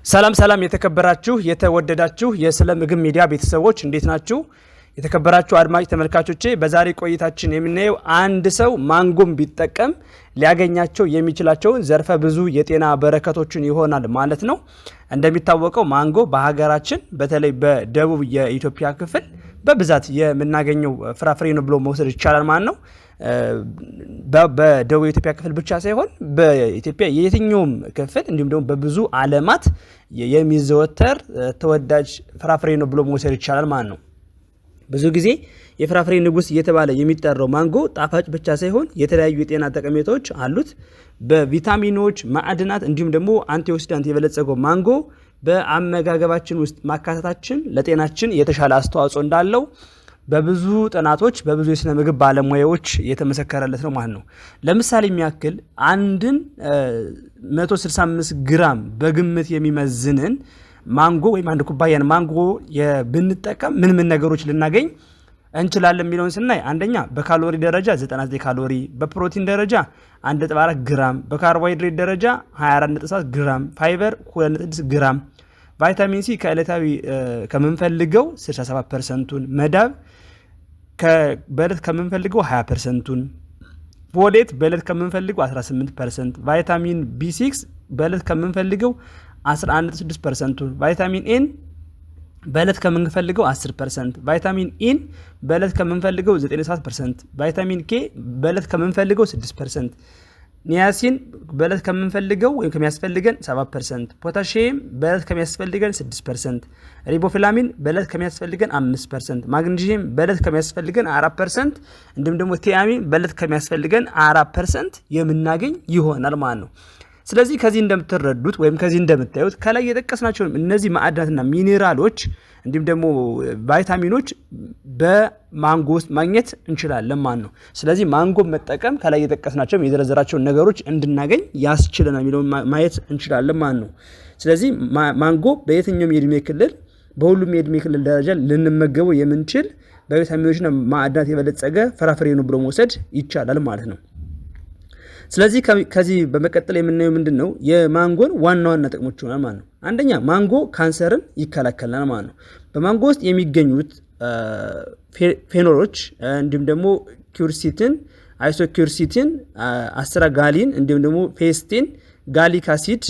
ሰላም የተከበራችሁ የተወደዳችሁ የስለ ምግብ ሚዲያ ቤተሰቦች እንዴት ናችሁ? የተከበራችሁ አድማጭ ተመልካቾቼ በዛሬ ቆይታችን የምናየው አንድ ሰው ማንጎን ቢጠቀም ሊያገኛቸው የሚችላቸው ዘርፈ ብዙ የጤና በረከቶችን ይሆናል ማለት ነው። እንደሚታወቀው ማንጎ በሀገራችን በተለይ በደቡብ የኢትዮጵያ ክፍል በብዛት የምናገኘው ፍራፍሬ ነው ብሎ መውሰድ ይቻላል ማለት ነው። በደቡብ የኢትዮጵያ ክፍል ብቻ ሳይሆን በኢትዮጵያ የየትኛውም ክፍል እንዲሁም ደግሞ በብዙ ዓለማት የሚዘወተር ተወዳጅ ፍራፍሬ ነው ብሎ መውሰድ ይቻላል ማለት ነው። ብዙ ጊዜ የፍራፍሬ ንጉስ እየተባለ የሚጠራው ማንጎ ጣፋጭ ብቻ ሳይሆን የተለያዩ የጤና ጠቀሜታዎች አሉት። በቪታሚኖች፣ ማዕድናት እንዲሁም ደግሞ አንቲኦክሲዳንት የበለጸገው ማንጎ በአመጋገባችን ውስጥ ማካተታችን ለጤናችን የተሻለ አስተዋጽኦ እንዳለው በብዙ ጥናቶች በብዙ የስነ ምግብ ባለሙያዎች የተመሰከረለት ነው ማለት ነው። ለምሳሌ የሚያክል አንድን 165 ግራም በግምት የሚመዝንን ማንጎ ወይም አንድ ኩባያን ማንጎ ብንጠቀም ምን ነገሮች ልናገኝ እንችላለን የሚለውን ስናይ አንደኛ በካሎሪ ደረጃ 99 ካሎሪ፣ በፕሮቲን ደረጃ 1.4 ግራም፣ በካርቦሃይድሬት ደረጃ 24.7 ግራም፣ ፋይበር 2.6 ግራም፣ ቫይታሚን ሲ ከዕለታዊ ከምንፈልገው 67%ን፣ መዳብ በዕለት ከምንፈልገው 20%ን፣ ፎሌት በዕለት ከምንፈልገው 18%፣ ቫይታሚን ቢ6 በዕለት ከምንፈልገው 11.6%፣ ቫይታሚን ኤን በዕለት ከምንፈልገው 10%፣ ቫይታሚን ኢን በዕለት ከምንፈልገው 97%፣ ቫይታሚን ኬ በዕለት ከምንፈልገው 6%፣ ኒያሲን በዕለት ከምንፈልገው ወይም ከሚያስፈልገን 7%፣ ፖታሺየም በዕለት ከሚያስፈልገን 6%፣ ሪቦፍላሚን በዕለት ከሚያስፈልገን 5%፣ ማግኒዚየም በዕለት ከሚያስፈልገን 4%፣ እንዲሁም ደግሞ ቲያሚን በዕለት ከሚያስፈልገን 4% የምናገኝ ይሆናል ማለት ነው። ስለዚህ ከዚህ እንደምትረዱት ወይም ከዚህ እንደምታዩት ከላይ የጠቀስናቸው እነዚህ ማዕድናትና ሚኔራሎች እንዲሁም ደግሞ ቫይታሚኖች በማንጎ ውስጥ ማግኘት እንችላለን ማለት ነው። ስለዚህ ማንጎ መጠቀም ከላይ የጠቀስናቸው የዘረዘራቸውን ነገሮች እንድናገኝ ያስችለናል የሚለውን ማየት እንችላለን ማለት ነው። ስለዚህ ማንጎ በየትኛውም የእድሜ ክልል በሁሉም የእድሜ ክልል ደረጃ ልንመገበው የምንችል በቪታሚኖችና ማዕድናት የበለጸገ ፍራፍሬ ነው ብሎ መውሰድ ይቻላል ማለት ነው። ስለዚህ ከዚህ በመቀጠል የምናየው ምንድነው የማንጎን ዋና ጥቅሞች ይሆናል ማለት ነው። አንደኛ ማንጎ ካንሰርን ይከላከላል ማለት ነው። በማንጎ ውስጥ የሚገኙት ፌኖሎች እንዲሁም ደግሞ ኪርሲቲን፣ አይሶኪርሲቲን፣ አስትራጋሊን እንዲሁም ደግሞ ፌስቲን፣ ጋሊክ አሲድ፣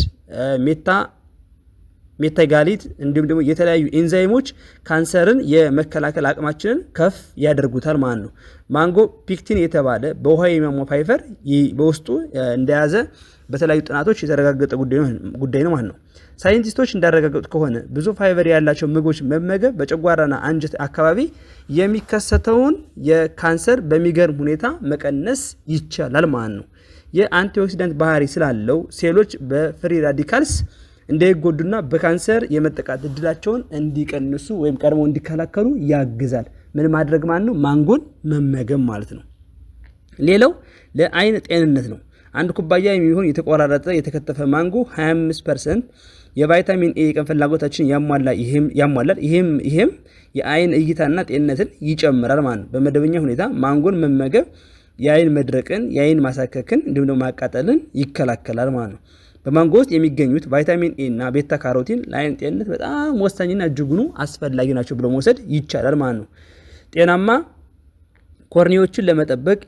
ሜታጋሊት እንዲሁም ደግሞ የተለያዩ ኤንዛይሞች ካንሰርን የመከላከል አቅማችንን ከፍ ያደርጉታል ማለት ነው። ማንጎ ፒክቲን የተባለ በውሃ የሚያሟ ፋይበር በውስጡ እንደያዘ በተለያዩ ጥናቶች የተረጋገጠ ጉዳይ ነው ማለት ነው። ሳይንቲስቶች እንዳረጋገጡት ከሆነ ብዙ ፋይበር ያላቸው ምግቦች መመገብ በጨጓራና አንጀት አካባቢ የሚከሰተውን የካንሰር በሚገርም ሁኔታ መቀነስ ይቻላል ማለት ነው። የአንቲኦክሲዳንት ባህሪ ስላለው ሴሎች በፍሪ ራዲካልስ እንዳይጎዱና በካንሰር የመጠቃት እድላቸውን እንዲቀንሱ ወይም ቀድመው እንዲከላከሉ ያግዛል። ምን ማድረግ ማለት ነው? ማንጎን መመገብ ማለት ነው። ሌላው ለአይን ጤንነት ነው። አንድ ኩባያ የሚሆን የተቆራረጠ የተከተፈ ማንጎ 25% የቫይታሚን ኤ የቀን ፍላጎታችን ያሟላል። ይሄም የአይን እይታና ጤንነትን ይጨምራል ማለት ነው። በመደበኛ ሁኔታ ማንጎን መመገብ የአይን መድረቅን፣ የአይን ማሳከክን እንዲሁም ደግሞ ማቃጠልን ይከላከላል ማለት ነው። በማንጎ ውስጥ የሚገኙት ቫይታሚን ኤ እና ቤታ ካሮቲን ለአይን ጤንነት በጣም ወሳኝና እጅጉኑ አስፈላጊ ናቸው ብሎ መውሰድ ይቻላል ማለት ነው። ጤናማ ኮርኒዎችን ለመጠበቅ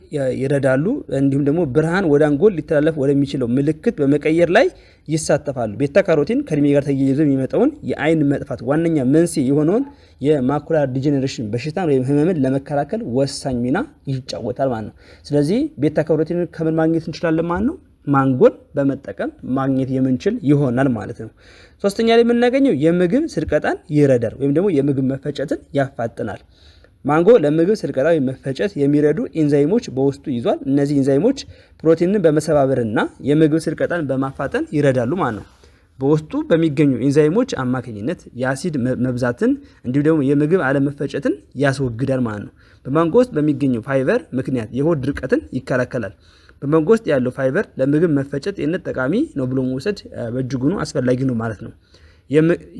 ይረዳሉ። እንዲሁም ደግሞ ብርሃን ወደ አንጎል ሊተላለፍ ወደሚችለው ምልክት በመቀየር ላይ ይሳተፋሉ። ቤታ ካሮቲን ከእድሜ ጋር ተያይዞ የሚመጣውን የአይን መጥፋት ዋነኛ መንስኤ የሆነውን የማኩላር ዲጀነሬሽን በሽታን ወይም ህመምን ለመከላከል ወሳኝ ሚና ይጫወታል ማለት ነው። ስለዚህ ቤታ ካሮቲንን ከምን ማግኘት እንችላለን ማለት ነው? ማንጎን በመጠቀም ማግኘት የምንችል ይሆናል ማለት ነው። ሶስተኛ ላይ የምናገኘው የምግብ ስርቀጣን ይረዳል ወይም ደግሞ የምግብ መፈጨትን ያፋጥናል። ማንጎ ለምግብ ስርቀጣ ወይም መፈጨት የሚረዱ ኤንዛይሞች በውስጡ ይዟል። እነዚህ ኤንዛይሞች ፕሮቲንን በመሰባበርና የምግብ ስርቀጣን በማፋጠን ይረዳሉ ማለት ነው። በውስጡ በሚገኙ ኤንዛይሞች አማካኝነት የአሲድ መብዛትን እንዲሁም ደግሞ የምግብ አለመፈጨትን ያስወግዳል ማለት ነው። በማንጎ ውስጥ በሚገኘው ፋይበር ምክንያት የሆድ ድርቀትን ይከላከላል። በማንጎ ውስጥ ያለው ፋይበር ለምግብ መፈጨት ጤንነት ጠቃሚ ነው ብሎ መውሰድ በእጅጉኑ አስፈላጊ ነው ማለት ነው።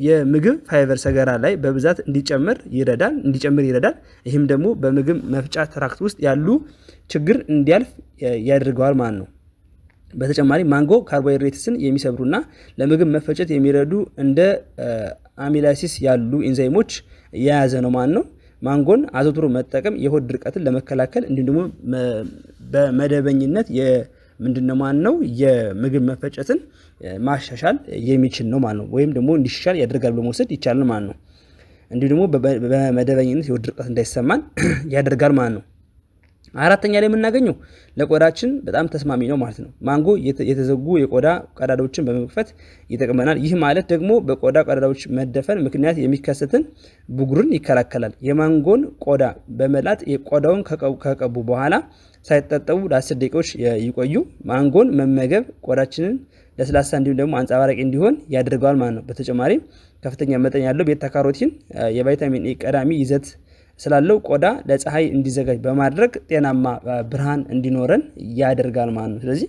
የምግብ ፋይበር ሰገራ ላይ በብዛት እንዲጨምር ይረዳል። ይህም ደግሞ በምግብ መፍጫ ትራክት ውስጥ ያሉ ችግር እንዲያልፍ ያደርገዋል ማለት ነው። በተጨማሪ ማንጎ ካርቦሃይድሬትስን የሚሰብሩና ለምግብ መፈጨት የሚረዱ እንደ አሚላሲስ ያሉ ኢንዛይሞች የያዘ ነው ማለት ነው። ማንጎን አዘውትሮ መጠቀም የሆድ ድርቀትን ለመከላከል እንዲሁም ደግሞ በመደበኝነት ምንድነው ማለት ነው የምግብ መፈጨትን ማሻሻል የሚችል ነው ማለት ነው። ወይም ደግሞ እንዲሻል ያደርጋል ብሎ መውሰድ ይቻላል ማለት ነው። እንዲሁም ደግሞ በመደበኝነት የሆድ ድርቀት እንዳይሰማን ያደርጋል ማለት ነው። አራተኛ ላይ የምናገኘው ለቆዳችን በጣም ተስማሚ ነው ማለት ነው። ማንጎ የተዘጉ የቆዳ ቀዳዳዎችን በመክፈት ይጠቅመናል። ይህ ማለት ደግሞ በቆዳ ቀዳዳዎች መደፈን ምክንያት የሚከሰትን ብጉርን ይከላከላል። የማንጎን ቆዳ በመላጥ የቆዳውን ከቀቡ በኋላ ሳይታጠቡ ለ10 ደቂቃዎች ይቆዩ። ማንጎን መመገብ ቆዳችንን ለስላሳ እንዲሁም ደግሞ አንጸባራቂ እንዲሆን ያደርገዋል ማለት ነው። በተጨማሪም ከፍተኛ መጠን ያለው ቤታ ካሮቲን የቫይታሚን ኤ ቀዳሚ ይዘት ስላለው ቆዳ ለፀሐይ እንዲዘጋጅ በማድረግ ጤናማ ብርሃን እንዲኖረን ያደርጋል ማለት ነው። ስለዚህ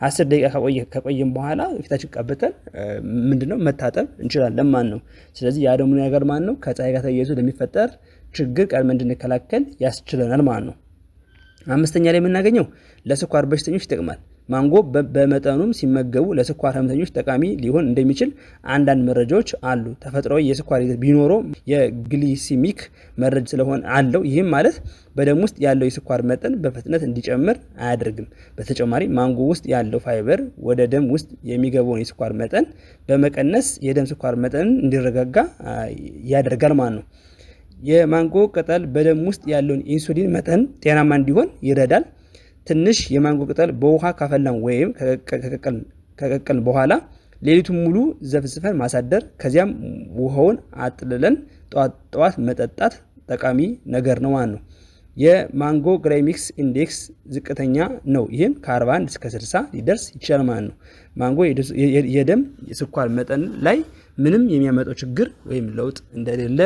10 ደቂቃ ከቆየን በኋላ ፊታችን ቀብተን ምንድነው መታጠብ እንችላለን ማለት ነው። ስለዚህ ያ ደግሞ ነገር ማለት ነው ከፀሐይ ጋር ተያይዞ ለሚፈጠር ችግር ቀድመን እንድንከላከል ያስችለናል ማለት ነው። አምስተኛ ላይ የምናገኘው ለስኳር በሽተኞች ይጠቅማል። ማንጎ በመጠኑም ሲመገቡ ለስኳር ህመምተኞች ጠቃሚ ሊሆን እንደሚችል አንዳንድ መረጃዎች አሉ። ተፈጥሯዊ የስኳር ይዘት ቢኖረው የግሊሲሚክ መረጃ ስለሆነ አለው። ይህም ማለት በደም ውስጥ ያለው የስኳር መጠን በፍጥነት እንዲጨምር አያደርግም። በተጨማሪ ማንጎ ውስጥ ያለው ፋይበር ወደ ደም ውስጥ የሚገባውን የስኳር መጠን በመቀነስ የደም ስኳር መጠን እንዲረጋጋ ያደርጋል ማለት ነው። የማንጎ ቅጠል በደም ውስጥ ያለውን ኢንሱሊን መጠን ጤናማ እንዲሆን ይረዳል። ትንሽ የማንጎ ቅጠል በውሃ ካፈላን ወይም ከቀቀልን በኋላ ሌሊቱን ሙሉ ዘፍዝፈን ማሳደር ከዚያም ውሃውን አጥልለን ጠዋት መጠጣት ጠቃሚ ነገር ነው ማለት ነው። የማንጎ ግላይሚክስ ኢንዴክስ ዝቅተኛ ነው። ይህም ከ41 እስከ 60 ሊደርስ ይችላል ማለት ነው። ማንጎ የደም የስኳር መጠን ላይ ምንም የሚያመጣው ችግር ወይም ለውጥ እንደሌለ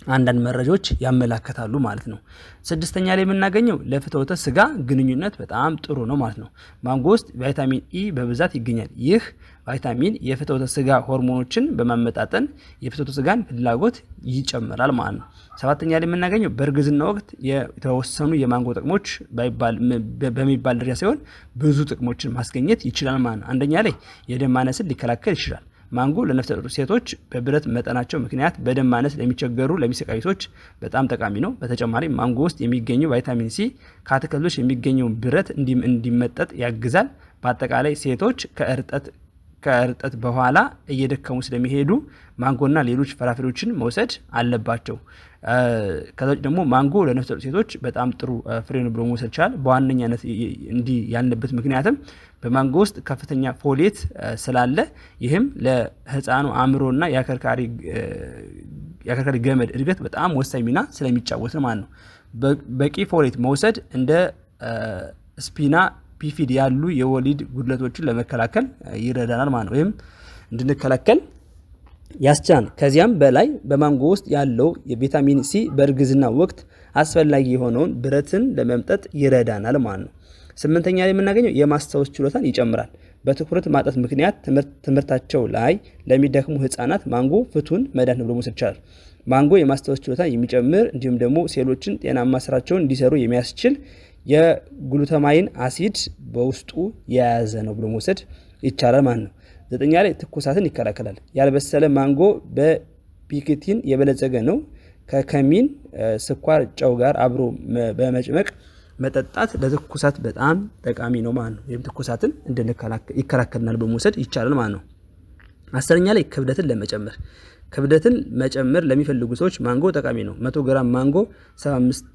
አንዳንድ መረጃዎች ያመላክታሉ ማለት ነው። ስድስተኛ ላይ የምናገኘው ለፍትወተ ስጋ ግንኙነት በጣም ጥሩ ነው ማለት ነው። ማንጎ ውስጥ ቫይታሚን ኢ በብዛት ይገኛል። ይህ ቫይታሚን የፍትወተ ስጋ ሆርሞኖችን በማመጣጠን የፍትወተ ስጋን ፍላጎት ይጨምራል ማለት ነው። ሰባተኛ ላይ የምናገኘው በእርግዝና ወቅት የተወሰኑ የማንጎ ጥቅሞች በሚባል ደረጃ ሳይሆን ብዙ ጥቅሞችን ማስገኘት ይችላል ማለት ነው። አንደኛ ላይ የደም ማነስን ሊከላከል ይችላል። ማንጎ ለነፍሰ ጡር ሴቶች በብረት መጠናቸው ምክንያት በደም ማነስ ለሚቸገሩ ለሚሰቃዩ ሰዎች በጣም ጠቃሚ ነው። በተጨማሪ ማንጎ ውስጥ የሚገኘው ቫይታሚን ሲ ከአትክልቶች የሚገኘው ብረት እንዲመጠጥ ያግዛል። በአጠቃላይ ሴቶች ከእርጠት በኋላ እየደከሙ ስለሚሄዱ ማንጎና ሌሎች ፍራፍሬዎችን መውሰድ አለባቸው። ከዛ ደግሞ ማንጎ ለነፍሰ ጡር ሴቶች በጣም ጥሩ ፍሬ ነው ብሎ መውሰድ ይችላል። በዋነኛነት እንዲህ ያልንበት ምክንያትም በማንጎ ውስጥ ከፍተኛ ፎሌት ስላለ ይህም ለህፃኑ አእምሮና የአከርካሪ ገመድ እድገት በጣም ወሳኝ ሚና ስለሚጫወት ነው ማለት ነው። በቂ ፎሌት መውሰድ እንደ ስፒና ቢፊድ ያሉ የወሊድ ጉድለቶችን ለመከላከል ይረዳናል ማለት ነው። ወይም እንድንከላከል ያስችላል። ከዚያም በላይ በማንጎ ውስጥ ያለው የቪታሚን ሲ በእርግዝና ወቅት አስፈላጊ የሆነውን ብረትን ለመምጠጥ ይረዳናል ማለት ነው። ስምንተኛ ላይ የምናገኘው የማስታወስ ችሎታን ይጨምራል። በትኩረት ማጣት ምክንያት ትምህርታቸው ላይ ለሚደክሙ ህፃናት ማንጎ ፍቱን መድኃኒት ብሎ መውሰድ ይቻላል። ማንጎ የማስታወስ ችሎታን የሚጨምር እንዲሁም ደግሞ ሴሎችን ጤናማ ስራቸውን እንዲሰሩ የሚያስችል የግሉታማይን አሲድ በውስጡ የያዘ ነው ብሎ መውሰድ ይቻላል ማለት ነው። ዘጠኛ ላይ ትኩሳትን ይከላከላል። ያልበሰለ ማንጎ በፒክቲን የበለጸገ ነው። ከከሚን ስኳር፣ ጨው ጋር አብሮ በመጭመቅ መጠጣት ለትኩሳት በጣም ጠቃሚ ነው ማለት ነው። ወይም ትኩሳትን ይከላከልናል በመውሰድ ይቻላል ማለት ነው። አስረኛ ላይ ክብደትን መጨመር ለሚፈልጉ ሰዎች ማንጎ ጠቃሚ ነው። 100 ግራም ማንጎ 75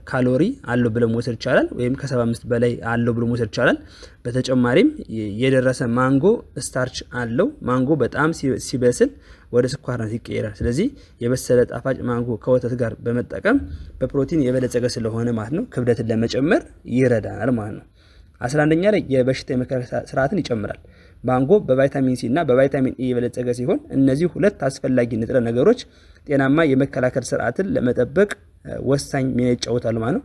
ካሎሪ አለው ብሎ መውሰድ ይቻላል። ወይም ከ75 በላይ አለው ብሎ መውሰድ ይቻላል። በተጨማሪም የደረሰ ማንጎ ስታርች አለው። ማንጎ በጣም ሲበስል ወደ ስኳርነት ይቀየራል። ስለዚህ የበሰለ ጣፋጭ ማንጎ ከወተት ጋር በመጠቀም በፕሮቲን የበለጸገ ስለሆነ ማለት ነው ክብደትን ለመጨመር ይረዳናል ማለት ነው። 11ኛ ላይ የበሽታ የመከላከል ስርዓትን ይጨምራል። ማንጎ በቫይታሚን ሲ እና በቫይታሚን ኤ የበለጸገ ሲሆን እነዚህ ሁለት አስፈላጊ ንጥረ ነገሮች ጤናማ የመከላከል ስርዓትን ለመጠበቅ ወሳኝ ሚና ይጫወታሉ ማለት ነው።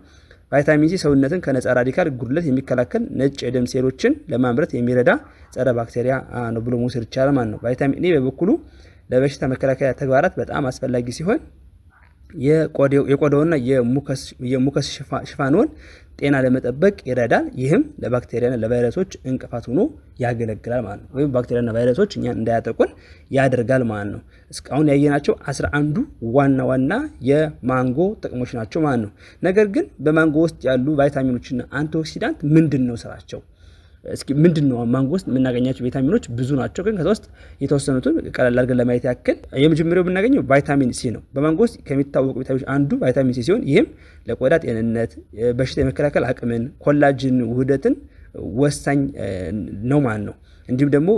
ቫይታሚን ሲ ሰውነትን ከነጻ ራዲካል ጉድለት የሚከላከል ነጭ የደም ሴሎችን ለማምረት የሚረዳ ጸረ ባክቴሪያ ነው ብሎ መውሰድ ይቻላል ማለት ነው። ቫይታሚን ኤ በበኩሉ ለበሽታ መከላከያ ተግባራት በጣም አስፈላጊ ሲሆን የቆዳውና የሙከስ ሽፋንዎን ጤና ለመጠበቅ ይረዳል። ይህም ለባክቴሪያና ለቫይረሶች እንቅፋት ሆኖ ያገለግላል ማለት ነው። ወይም ባክቴሪያና ቫይረሶች እኛን እንዳያጠቁን ያደርጋል ማለት ነው። እስካሁን ያየናቸው 11ዱ ዋና የማንጎ ጥቅሞች ናቸው ማለት ነው። ነገር ግን በማንጎ ውስጥ ያሉ ቫይታሚኖችና አንቲኦክሲዳንት ምንድነው ስራቸው? እስኪ ምንድነው ማንጎ ውስጥ የምናገኛቸው ቪታሚኖች? ብዙ ናቸው፣ ግን ከዛ ውስጥ የተወሰኑትን ቀላል አድርገን ለማየት ያክል የመጀመሪያው የምናገኘው ቫይታሚን ሲ ነው። በማንጎ ውስጥ ከሚታወቁ ቪታሚኖች አንዱ ቫይታሚን ሲ ሲሆን ይህም ለቆዳ ጤንነት፣ በሽታ የመከላከል አቅምን፣ ኮላጅን ውህደትን ወሳኝ ነው ማለት ነው። እንዲሁም ደግሞ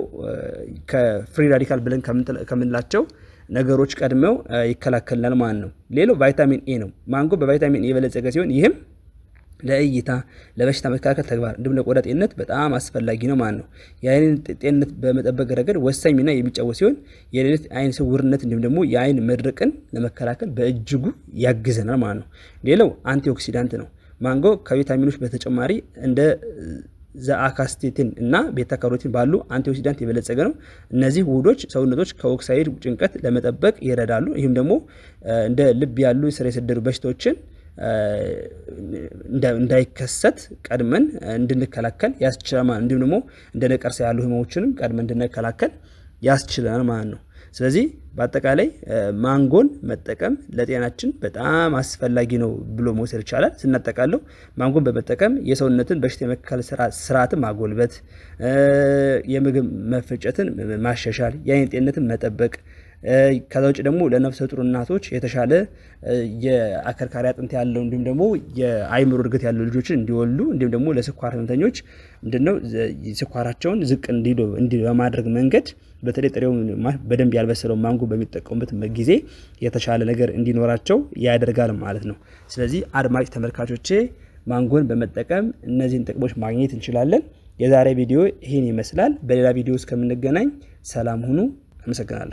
ከፍሪ ራዲካል ብለን ከምንላቸው ነገሮች ቀድመው ይከላከልናል ማለት ነው። ሌላው ቫይታሚን ኤ ነው። ማንጎ በቫይታሚን ኤ የበለጸገ ሲሆን ይህም ለእይታ፣ ለበሽታ መከላከል ተግባር እንዲሁም ለቆዳ ጤንነት በጣም አስፈላጊ ነው ማለት ነው። የአይንን ጤንነት በመጠበቅ ረገድ ወሳኝ ሚና የሚጫወት ሲሆን የሌሊት አይን ስውርነት እንዲሁም ደግሞ የአይን መድረቅን ለመከላከል በእጅጉ ያግዘናል ማለት ነው። ሌላው አንቲኦክሲዳንት ነው። ማንጎ ከቪታሚኖች በተጨማሪ እንደ ዘአካስቴቲን እና ቤታ ካሮቲን ባሉ አንቲኦክሲዳንት የበለጸገ ነው። እነዚህ ውህዶች ሰውነቶች ከኦክሳይድ ጭንቀት ለመጠበቅ ይረዳሉ። ይህም ደግሞ እንደ ልብ ያሉ ስር የሰደዱ በሽታዎችን እንዳይከሰት ቀድመን እንድንከላከል ያስችላል። እንዲሁም ደግሞ እንደ ነቀርሳ ያሉ ህመሞችንም ቀድመን እንድንከላከል ያስችላል ማለት ነው። ስለዚህ በአጠቃላይ ማንጎን መጠቀም ለጤናችን በጣም አስፈላጊ ነው ብሎ መውሰድ ይቻላል። ስናጠቃለው ማንጎን በመጠቀም የሰውነትን በሽታ የመከላከል ስርዓትን ማጎልበት፣ የምግብ መፈጨትን ማሻሻል፣ የአይን ጤንነትን መጠበቅ፣ ከዛ ውጭ ደግሞ ለነፍሰ ጡር እናቶች የተሻለ የአከርካሪ አጥንት ያለው እንዲሁም ደግሞ የአይምሮ እድገት ያለው ልጆችን እንዲወልዱ እንዲሁም ደግሞ ለስኳር ህመምተኞች ምንድነው ስኳራቸውን ዝቅ እንዲሉ በማድረግ መንገድ በተለይ ጥሬውን በደንብ ያልበሰለው ማንጎ በሚጠቀሙበት ጊዜ የተሻለ ነገር እንዲኖራቸው ያደርጋል ማለት ነው። ስለዚህ አድማጭ ተመልካቾቼ ማንጎን በመጠቀም እነዚህን ጥቅሞች ማግኘት እንችላለን። የዛሬ ቪዲዮ ይህን ይመስላል። በሌላ ቪዲዮ እስከምንገናኝ ሰላም ሁኑ። አመሰግናለሁ።